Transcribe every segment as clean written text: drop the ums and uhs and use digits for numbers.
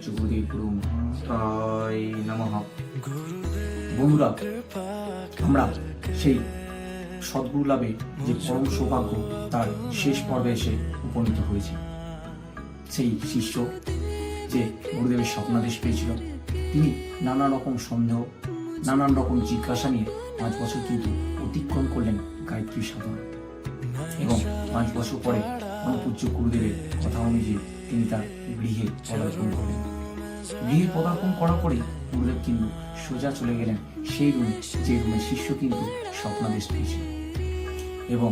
পূজ্য গুরুদেব গুরু মহারাজ নমঃ। বন্ধুরা, আমরা সেই সদ্গুরু লাভে যে পরম সৌভাগ্য তার শেষ পর্বে এসে উপনীত হয়েছে। সেই শিষ্য যে গুরুদেবের স্বপ্নাদেশ পেয়েছিল, তিনি নানা রকম সন্দেহ, নানান রকম জিজ্ঞাসা নিয়ে 5 বছর কিন্তু অতিক্রম করলেন গায়ত্রী সাধনা, এবং 5 বছর পরে পূজ্য গুরুদেবের কথা অনুযায়ী তিনি তার গৃহে পদার্পণ করলেন। গৃহে পদার্পণ করার পরে গুরুদেব কিন্তু সোজা চলে গেলেন সেই রুমে, যে রুমে শিষ্য কিন্তু স্বপ্নাদেশ পেয়েছিল, এবং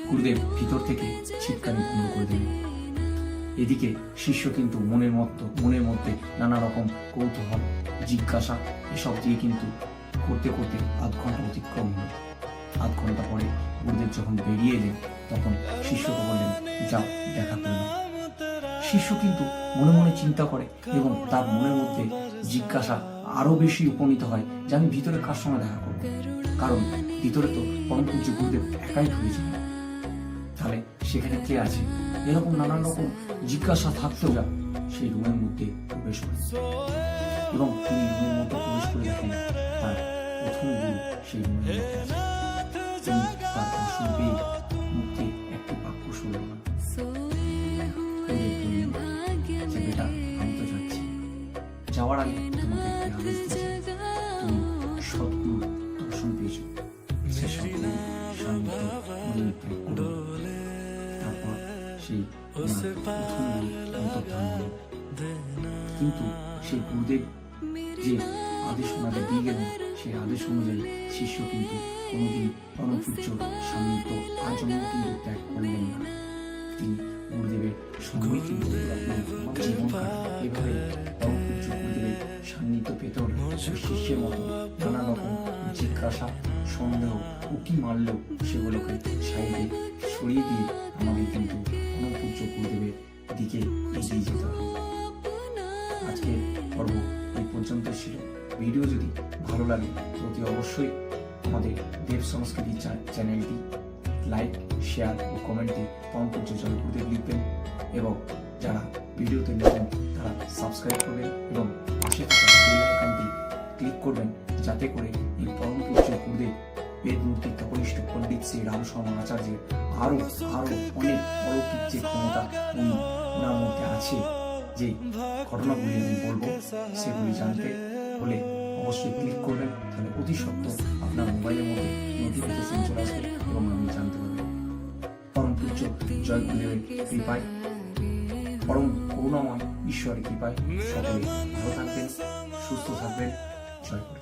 গুরুদেব ভিতর থেকে চিৎকার বন্ধ করে দিলেন। এদিকে শিষ্য কিন্তু মনের মধ্যে নানা রকম কৌতূহল, জিজ্ঞাসা এসব দিয়ে কিন্তু করতে করতে আধ ঘন্টা অতিক্রম হল। আধ ঘন্টা পরে গুরুদেব যখন বেরিয়ে এলেন, তখন শিষ্যকে বললেন, যাও দেখা করলেন। শিষ্য কিন্তু মনে মনে চিন্তা করে, এবং তার মনের মধ্যে জিজ্ঞাসা আরো বেশি উপনীত হয় যে আমি ভিতরে কার সঙ্গে দেখা করবো, কারণ ভিতরে তো পরম পূজ্য গুরুদেব একাই হয়েছে, তাহলে সেখানে কে আছে? এরকম নানান রকম জিজ্ঞাসা থাকতেও যা সেই রুমের মধ্যে প্রবেশ করে, এবং তিনি রুমের মধ্যে প্রবেশ করে দেখেন তার প্রথম গুরু সেই রুমের মধ্যে আছে। তিনি তার দর্শন পেয়ে মুক্তি একটি বাক্য শুনল না। বেটা, আমি তো যাচ্ছি, যাওয়ার আগে তোমাকে একটি আদেশ দিয়েছি, তুমি সদ্গুরু দর্শন পেয়েছো, সে সদ্গুরু সান্নিধ্য মনে ত্যাগ করো। তারপর সেই প্রথম অন্তর্ধান হল। কিন্তু সেই গুরুদেব যে আদেশ ওনাকে দিয়ে গেলেন, সেই আদেশ অনুযায়ী শিষ্য কিন্তু কোনোদিন পরম পূজ্য সান্নিধ্য আজন্ম কিন্তু ত্যাগ করলেন না। তিনি গুরুদেবের সঙ্গে কিন্তু জীবন কাটান। এভাবে পরম পূজ্য গুরুদেবের সান্নিধ্য পেতে হলে শিষ্যের মতো নানা রকম জিজ্ঞাসা, সন্দেহ, উকি মারলেও সেগুলোকে সাইডে সরিয়ে দিয়ে আমাদের কিন্তু পরম পূজ্য গুরুদেবের দিকে এগিয়ে যেতে হবে। আজকের পর্ব এই পর্যন্ত ছিল। ভিডিও যদি ভালো লাগে তো অতি অবশ্যই আমাদের দেব সংস্কৃতি চ্যানেলটি লাইক, শেয়ার ও কমেন্ট দিয়ে পরম পূজ্য জয় গুরুদেব লিখবেন, এবং যারা ভিডিওতে নতুন তারা সাবস্ক্রাইব করবেন এবং পাশে থাকা বেল আইকনটি ক্লিক করবেন, যাতে করে এই পরম পূজ্য গুরুদেব বেদমূর্তি তপনিষ্ঠ পণ্ডিত শ্রী রাম শর্মা আচার্যের আরো অনেক অলৌকিক যে ক্ষমতা ওনার মধ্যে আছে, যে ঘটনাগুলি আমি বলবো, সেগুলি জানতে হলে অবশ্যই ক্লিক করবেন। তাহলে অতি সত্ত্বর আপনার মোবাইলের মধ্যে নোটিফিকেশন চলে আসবে এবং আপনি জানতে পারবেন। পরম পূজ্য জয় গুরুদেবের কৃপায়, পরম করুণাময় ঈশ্বরের কৃপায় সকলে ভালো থাকবেন, সুস্থ থাকবেন। জয় গুরু।